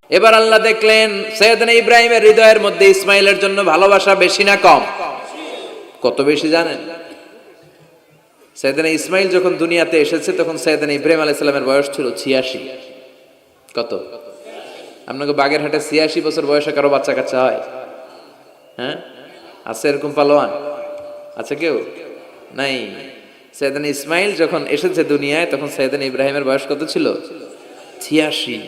এবার আল্লাহ দেখলেন সাইয়েদনা ইব্রাহিমের হৃদয়ের মধ্যে ইসমাইলের জন্য ভালোবাসা বেশি না কম? কত বেশি জানেন? সাইয়েদনা ইসমাইল যখন দুনিয়াতে এসেছে তখন সাইয়েদনা ইব্রাহিম আলাইহিস সালামের বয়স ছিল 86। কত? আপনাকে বাগেরহাটে 86 বছর বয়সে কারো বাচ্চা কাচ্চা হয়? হ্যাঁ, আছে এরকম পালোয়ান? আছে কেউ? নাই। সাইয়েদনা ইসমাইল যখন এসেছে দুনিয়ায় তখন সাইয়েদনা ইব্রাহিমের বয়স কত ছিল? 86।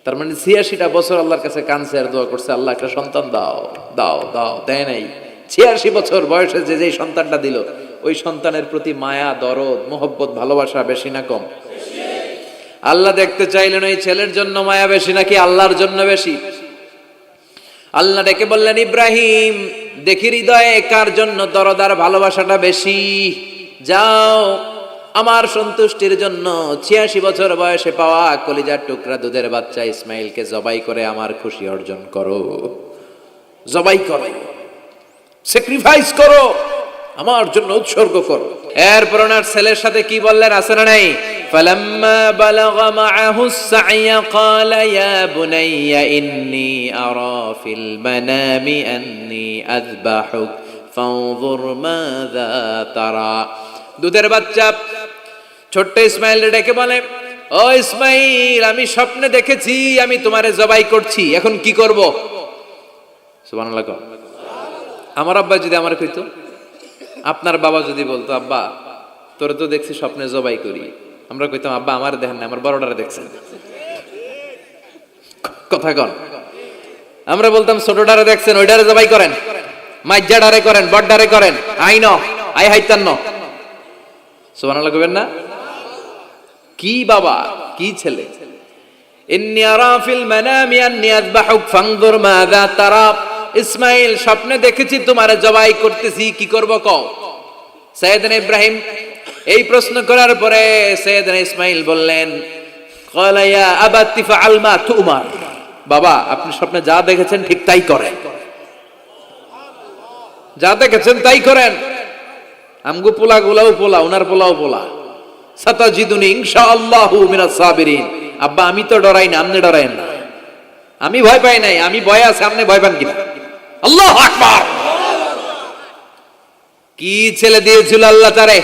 তার মানে 86টা বছর আল্লাহর কাছে কাঁদছে আর দোয়া করছে, আল্লাহ একটা সন্তান দাও দাও দাও, দেয় নাই। 86 বছর বয়সে যে যেই সন্তানটা দিল ওই সন্তানের প্রতি মায়া, দরদ, মোহব্বত, ভালোবাসা বেশি না কম? আল্লাহ দেখতে চাইলেন ওই ছেলের জন্য মায়া বেশি নাকি আল্লাহর জন্য বেশি। আল্লাহ ডেকে বললেন, ইব্রাহিম দেখি হৃদয়ে কার জন্য দরদ আর ভালোবাসাটা বেশি। যাও আমার সন্তুষ্টির জন্য 86 বছর বয়সে পাওয়া কলিজার টুকরা দুধের বাচ্চা ইসমাইলকে জবাই করে আমার খুশি অর্জন করো। জবাই করো, স্যাক্রিফাইস করো, আমার জন্য উৎসর্গ করো। এরপর ওনার ছেলের সাথে কি বললেন আছে না নাই? ফালাম্মা বালাগা মাআহু সা'য়া ক্বালা ইয়া বুনাইয়া ইন্নী আরা ফিল মানামি আন্নী আযবাহুক ফানজুর মাযা তারা। দুধের বাচ্চা ছোট্ট ইসমাইল ডেকে বলে, ও ইসমাইল আমি স্বপ্নে দেখেছি আমি তোমারে জবাই করছি, এখন কি করব? সুবহানাল্লাহ। আমার আব্বা যদি আমার কইতো, আপনার বাবা যদি বলতো, আব্বা তোরে তো দেখছি স্বপ্নে জবাই করি, আমরা কইতাম আব্বা আমার দেখেন না, আমার বড়টারে দেখছেন। কথা কন। আমরা বলতাম ছোটটারে দেখছেন, ওইটারে জবাই করেন, মাইজ্জাডারে করেন, বড়ডারে করেন, আই ন আই হাইতান ন। সুবহানাল্লাহ কইবেন না? কি বাবা, কি ছেলে। ইন্নী আরা ফিল মানামি আন্নী আযবাহুক ফানজুর মাযা তারা। ইসমাইল স্বপ্নে দেখেছি তোমারে জবাই করতেছি, কি করব কও? সাইয়েদনা ইব্রাহিম এই প্রশ্ন করার পরে সাইয়েদনা ইসমাইল বললেন, ক্বালা ইয়া আবাতি ফাআল মা তুমার। বাবা আপনি স্বপ্নে যা দেখেছেন ঠিক তাই করেন, যা দেখেছেন তাই করেন। আমগো পোলা গুলাও পোলা, ওনার পোলাও পোলা। সাতাজিদুনি ইনশাআল্লাহু মিনাস সাবিরিন। আব্বা আমি তো ডরাই না, আপনি ডরায়েন না। আমি ভয় পাই নাই, আমি ভয় আছে, আপনি ভয় পান কিনা? আল্লাহু আকবার। কি ছেলে দিয়েছিল আল্লাহ তারে।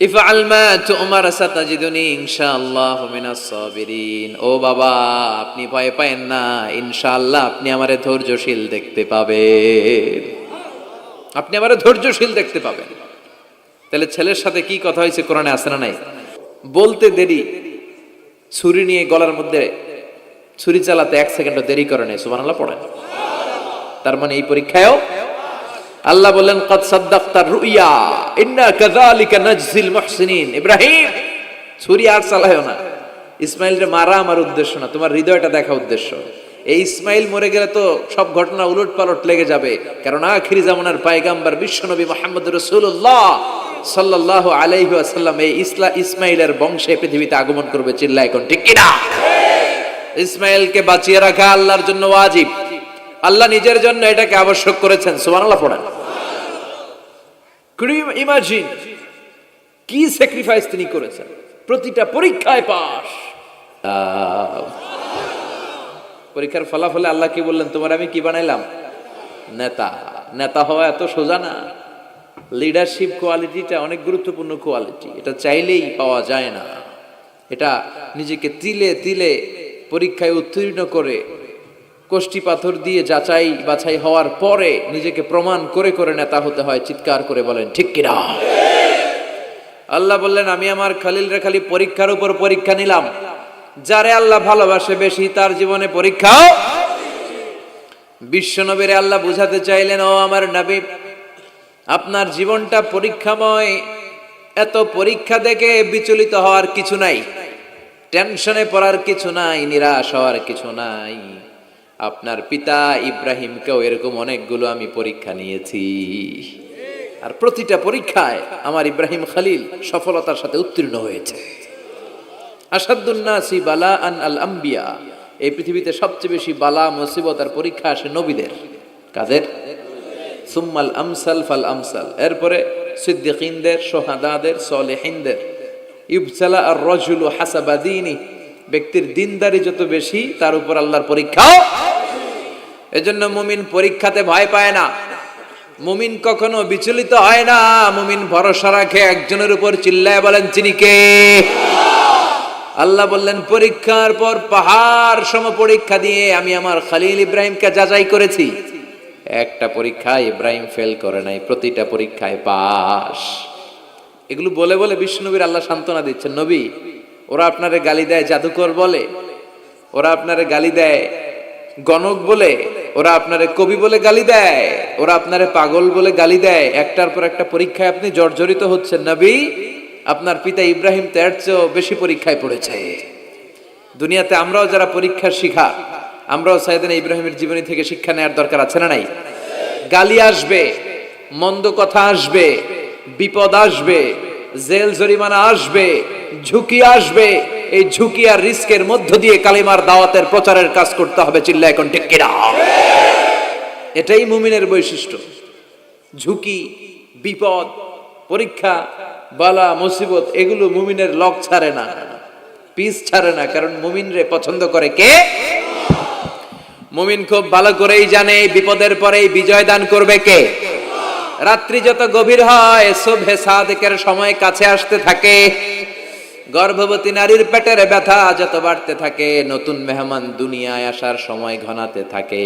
ইফআল মা তুমার সাতাজিদুনি ইনশাআল্লাহু মিনাস সাবিরিন। ও বাবা আপনি ভয় পায়েন না, ইনশাআল্লাহ আপনি আমারে ধৈর্যশীল দেখতে পাবেন, আপনি আমারে ধৈর্যশীল দেখতে পাবেন। তাহলে ছেলের সাথে কি কথা হয়েছে কোরআনে আছে না নাই? বলতে দেরি, ছুরি নিয়ে গলার মধ্যে ছুরি চালাতে 1 সেকেন্ডও দেরি করে নাই। সুবহানাল্লাহ পড়েন। তার মানে এই পরীক্ষায়ও আল্লাহ বললেন, ক্বাদ সাদ্দাকতার রুইয়া ইন্না কাযালিকা নাজজিল মুহসিনিন। ইব্রাহিম ছুরি আর চালায়ও না, ইসমাইলকে মারা আমার উদ্দেশ্য না, তোমার হৃদয়টা দেখা উদ্দেশ্য। এই ইসমাইল মরে গেলে তো সব ঘটনা উলট পালট লেগে যাবে, কারণ আখিরি জামানার পয়গম্বর বিশ্বনবী মুহাম্মদ রাসূলুল্লাহ সাল্লাল্লাহু আলাইহি ওয়াসাল্লাম এই ইসমাইলের বংশে পৃথিবীতে আগমন করবে। চিল্লায় কোন ঠিক কিনা? ইসমাইলকে বাঁচিয়ে রাখা আল্লাহর জন্য ওয়াজিব, আল্লাহ নিজের জন্য এটাকে আবশ্যক করেছেন। সুবহানাল্লাহ পড়েন। কুড ইউ ইমাজিন কি স্যাক্রিফাইস তিনি করেছেন, প্রতিটা পরীক্ষায় পাস। পরীক্ষার ফলাফলে আল্লাহ কি বললেন, তোমার আমি কি বানাইলাম? নেতা। নেতা হওয়া এত সোজা না। লিডারশিপ কোয়ালিটিটা অনেক গুরুত্বপূর্ণ কোয়ালিটি, এটা চাইলেই পাওয়া যায় না। এটা নিজেকে তিলে তিলে পরীক্ষায় উত্তীর্ণ করে, কষ্টি পাথর দিয়ে যাচাই বাছাই হওয়ার পরে নিজেকে প্রমাণ করে করে নেতা হতে হয়। চিৎকার করে বলেন ঠিক কিনা? আল্লাহ বললেন, আমি আমার খলিলরে খালি পরীক্ষার উপর পরীক্ষা নিলাম, যারে আল্লাহ ভালোবাসে বেশি তার জীবনে পরীক্ষাও। বিশ্বনবীরে আল্লাহ বুঝাতে চাইলেন, ও আমার নবী আপনার জীবনটা পরীক্ষাময়, এত পরীক্ষা দেখে বিচলিত হওয়ার কিছু নাই, টেনশনে পড়ার কিছু নাই, নিরাশ হওয়ার কিছু নাই। আপনার পিতা ইব্রাহিমকেও এরকম অনেকগুলো আমি পরীক্ষা নিয়েছি, আর প্রতিটা পরীক্ষায় আমার ইব্রাহিম খলিল সফলতার সাথে উত্তীর্ণ হয়েছে। আসাদুন নাসি বালাআন আল আম্বিয়া। এই পৃথিবীতে সবচেয়ে বেশি বালা মুসিবত আর পরীক্ষা আসে নবীদের। কাদের? সুম্মাল আমসাল ফাল আমসাল। এরপরে সিদ্দিকিনদের, সোহাদাদের, সলেহিনদের। ইবতালা আর রাজুলু হাসাবা দীনি ব্যক্তির দিনদারি যত বেশি তার উপর আল্লাহর পরীক্ষাও। এজন্য মুমিন পরীক্ষাতে ভয় পায় না, মুমিন কখনো বিচলিত হয় না, মুমিন ভরসা রাখে একজনের উপর। চিল্লায় বলেন তিনি কে? আল্লাহ বললেন পরীক্ষার পর পাহাড় সম পরীক্ষা দিয়ে আমি আমার খলিল ইব্রাহিমকে যাচাই করেছি। একটা পরীক্ষায় ইব্রাহিম ফেল করে নাই, প্রতিটা পরীক্ষায় পাস। এগুলো বলে বলে বিষ্ণুনবীর আল্লাহ সান্ত্বনা দিচ্ছেন, নবী ওরা আপনারে গালি দেয় জাদুকর বলে, ওরা আপনারে গালি দেয় গণক বলে, ওরা আপনারে কবি বলে গালি দেয়, ওরা আপনারে পাগল বলে গালি দেয়, একটার পর একটা পরীক্ষায় আপনি জর্জরিত হচ্ছেন। নবী আপনার পিতা ইব্রাহিম তো এর চেয়েও বেশি পরীক্ষায় পড়েছে। দুনিয়াতে আমরাও যারা পরীক্ষার শিখা, আমরাও সাইয়েদনা ইব্রাহিমের জীবনী থেকে শিক্ষা নেওয়ার দরকার আছে না নাই? গালি আসবে, মন্দ কথা আসবে, বিপদ আসবে, জেল জরিমানা আসবে, ঝুঁকি আসবে। এই ঝুঁকি আর রিস্কের মধ্য দিয়ে কালিমার দাওয়াতের প্রচারের কাজ করতে হবে। চিল্লায় এখন ঠিক কিনা? এটাই মুমিনের বৈশিষ্ট্য। ঝুঁকি, বিপদ, পরীক্ষা, বালা, মুসিবত এগুলো মুমিনের লক ছাড়ে না, পিস ছাড়ে না। কারণ মুমিনরে পছন্দ করে কে? মুমিন খুব ভালো করেই জানে বিপদের পরেই বিজয় দান করবে কে। রাত্রি যত গভীর হয় সুবহে সাদেকের সময় কাছে আসতে থাকে, গর্ভবতী নারীর পেটের ব্যথা যত বাড়তে থাকে, নতুন মেহমান দুনিয়ায় আসার সময় ঘনাতে থাকে,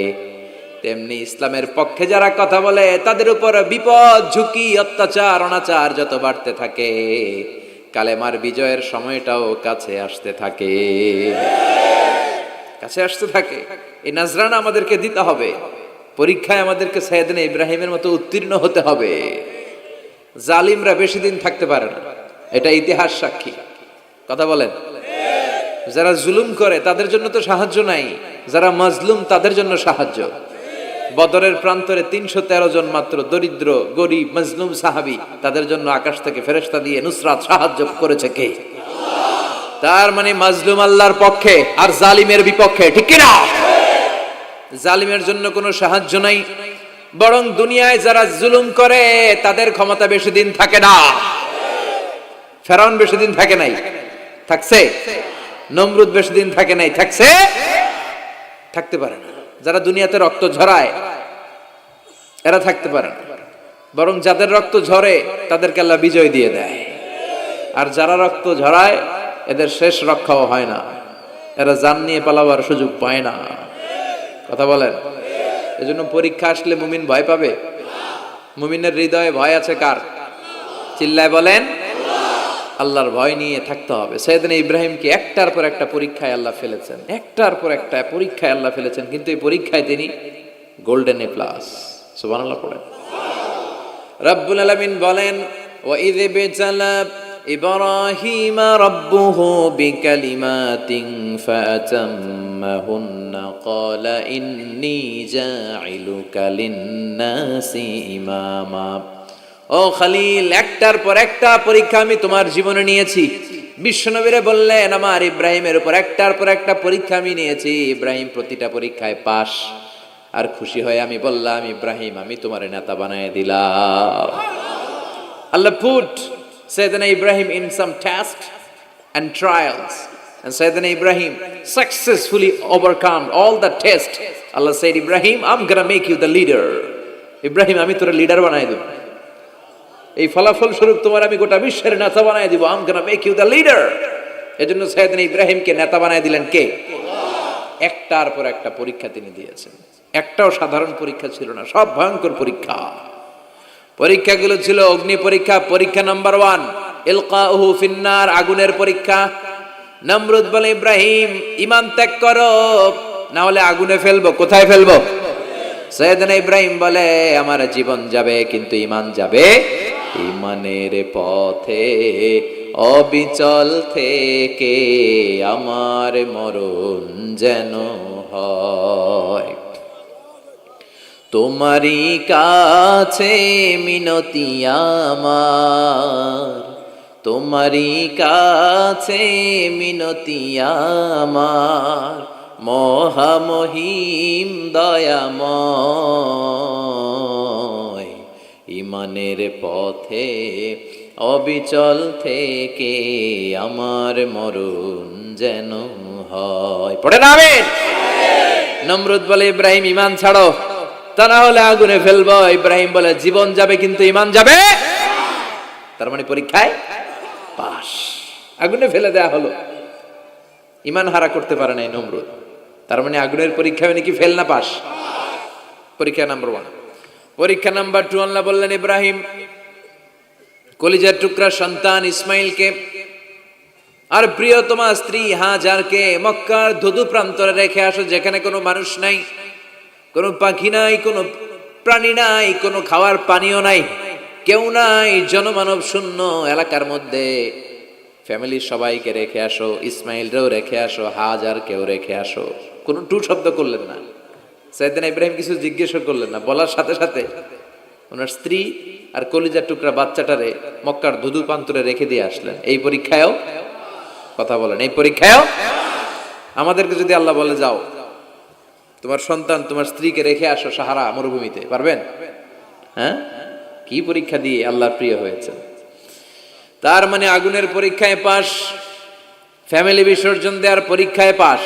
তেমনি ইসলামের পক্ষে যারা কথা বলে তাদের উপর বিপদ, ঝুঁকি, অত্যাচার, অনাচার যত বাড়তে থাকে, কালেমার বিজয়ের সময়টাও কাছে আসতে থাকে, কাছে আসতে থাকে। এই নাজরানা আমাদেরকে দিতে হবে। পরীক্ষায় আমাদেরকে সাইয়েদনা ইব্রাহিমের মতো উত্তীর্ণ হতে হবে। জালিমরা বেশি দিন থাকতে পারে না, এটা ইতিহাস সাক্ষী। কথা বলেন? যারা জুলুম করে তাদের জন্য তো সাহায্য নাই, যারা মাজলুম তাদের জন্য সাহায্য। বদরের প্রান্তরে 313 জন মাত্র দরিদ্র, গরিব, মাজলুম সাহাবী, তাদের জন্য আকাশ থেকে ফেরেশতা দিয়ে নুসরাত সাহায্য করেছে কে? তার মানে মাজলুম আল্লাহর পক্ষে আর জালিমের বিপক্ষে, ঠিক কি না? জালিমের জন্য কোনো সাহায্য নাই, বরং দুনিয়ায় যারা জুলুম করে তাদের ক্ষমতা বেশি দিন থাকে না। ফেরাউন বেশি দিন থাকে নাই, থাকছে? নমরুদ বেশি দিন থাকে নাই, থাকছে? থাকতে পারে না। যারা দুনিয়াতে রক্ত ঝরায় এরা থাকতে পারে না, বরং যাদের রক্ত ঝরে তাদেরকে আল্লাহ বিজয় দিয়ে দেয়। আর যারা রক্ত ঝরায় এদের শেষ রক্ষাও হয় না, এরা জান নিয়ে পালাবার সুযোগ পায় না। কথা বলেন? এজন্য পরীক্ষা আসলে মুমিন ভয় পাবে? মুমিনের হৃদয়ে ভয় আছে কার? চিল্লায় বলেন। আল্লাহর ভয় নিয়ে থাকতে হবে। সাইয়েদনা ইব্রাহিমকে একটার পর একটা পরীক্ষায় আল্লাহ ফেলেছেন, একটার পর একটা পরীক্ষায় আল্লাহ ফেলেছেন, কিন্তু এই পরীক্ষায় তিনি গোল্ডেন এ প্লাস। সুবহানাল্লাহ পড়েন। রব্বুল আলামিন বলেন, ওয়া ইয বিতালা ইব্রাহিম রাব্বুহু বিকালিমাতিন ফাতাম্মাহুন্না ক্বালা ইন্নী জাইলুকা লিন-নাসি ইমামা। ও খলিল, একটার পর একটা পরীক্ষা আমি তোমার জীবনে নিয়েছি। বিশ্বনবীরে বললেন আমার ইব্রাহিমের উপর একটার পর একটা পরীক্ষা আমি নিয়েছি, ইব্রাহিম প্রতিটা পরীক্ষায় পাস। আর খুশি হয়ে আমি বললাম, ইব্রাহিম আমি তোমার নেতা বানায় দিলাম। আল্লাহ put Sayyidina Ibrahim in some tests and trials, and Sayyidina Ibrahim successfully overcome all the tests. Allah said, Ibrahim, I'm gonna make you the leader. Ibrahim আমি তোর লিডার বানায় দেব, এই ফলাফল স্বরূপ তোমার আমি গোটা বিশ্বের নেতা বানায় দিব। I'm gonna make you the leader. এজন্য সাইয়েদনা ইব্রাহিমকে নেতা বানায় দিলেন কে? একটার পর একটা পরীক্ষা তিনি দিয়েছেন। একটাও সাধারণ পরীক্ষা ছিল না, সব ভয়ঙ্কর পরীক্ষা। পরীক্ষাগুলো ছিল অগ্নি পরীক্ষা। পরীক্ষা নাম্বার 1 ইলকাউহু ফিন্নার, আগুনের পরীক্ষা। নমরুদ বলে, ইব্রাহিম ঈমান ত্যাগ করো, না হলে আগুনে ফেলবো। কোথায় ফেলবো? সাইয়েদনা ইব্রাহিম বলে, আমার জীবন যাবে কিন্তু ঈমান যাবে। ঈমানের পথে অবিচল থেকে আমার মরণ যেন হয়। তোমারই কাছে মিনতি আমার, তোমারই কাছে মিনতি আমার, মহামহিম দয়াময়। ঈমানের পথে অবিচল থেকে আমার মরণ যেন হয়। পড়ে না আমিন। নমরুদ বলে ইব্রাহিম ঈমান ছাড়ো, তা না হলে আগুনে ফেলবো। ইব্রাহিম বলে জীবন যাবে কিন্তু ঈমান যাবে। তার মানে পরীক্ষায় পাস, আগুনে ফেলে দেয়া হলো, ঈমান হারা করতে পারে নাই নমরুদ। তার মানে আগুনের পরীক্ষায় নাকি ফেল না পাস। পরীক্ষা নাম্বার 1। পরীক্ষা নাম্বার 2, আল্লাহ বললেন ইব্রাহিম কলিজার টুকরা সন্তান ইসমাইলকে আর প্রিয়তমা স্ত্রী হাজারকে মক্কার ধুধু প্রান্তরে রেখে আসো, যেখানে কোনো মানুষ নাই, কোনো পাখি নাই, কোনো প্রাণী নাই, কোনো খাওয়ার পানিও নাই, কেউ নাই, জনমানব শূন্য এলাকার মধ্যে ফ্যামিলির সবাইকে রেখে আসো, ইসমাইলরেও রেখে আসো, হাজারকেও রেখে আসো। কোনো টু শব্দ করলেন না। সাইয়েদনা ইব্রাহিম কিছু জিজ্ঞেসও করলেন না, বলার সাথে সাথে ওনার স্ত্রী আর কলিজার টুকরা বাচ্চাটারে মক্কার ধুধু প্রান্তরে রেখে দিয়ে আসলেন। এই পরীক্ষায়ও কথা বলেন, এই পরীক্ষায়ও আমাদেরকে যদি আল্লাহ বলে যাও তোমার সন্তান তোমার স্ত্রীকে রেখে আসো সাহারা মরুভূমিতে, পারবেন? হ্যাঁ, কি পরীক্ষা দিয়ে আল্লাহর প্রিয় হয়েছে। তার মানে আগুনের পরীক্ষায় পাস, ফ্যামিলি বিসর্জন দেওয়ার পরীক্ষায় পাস।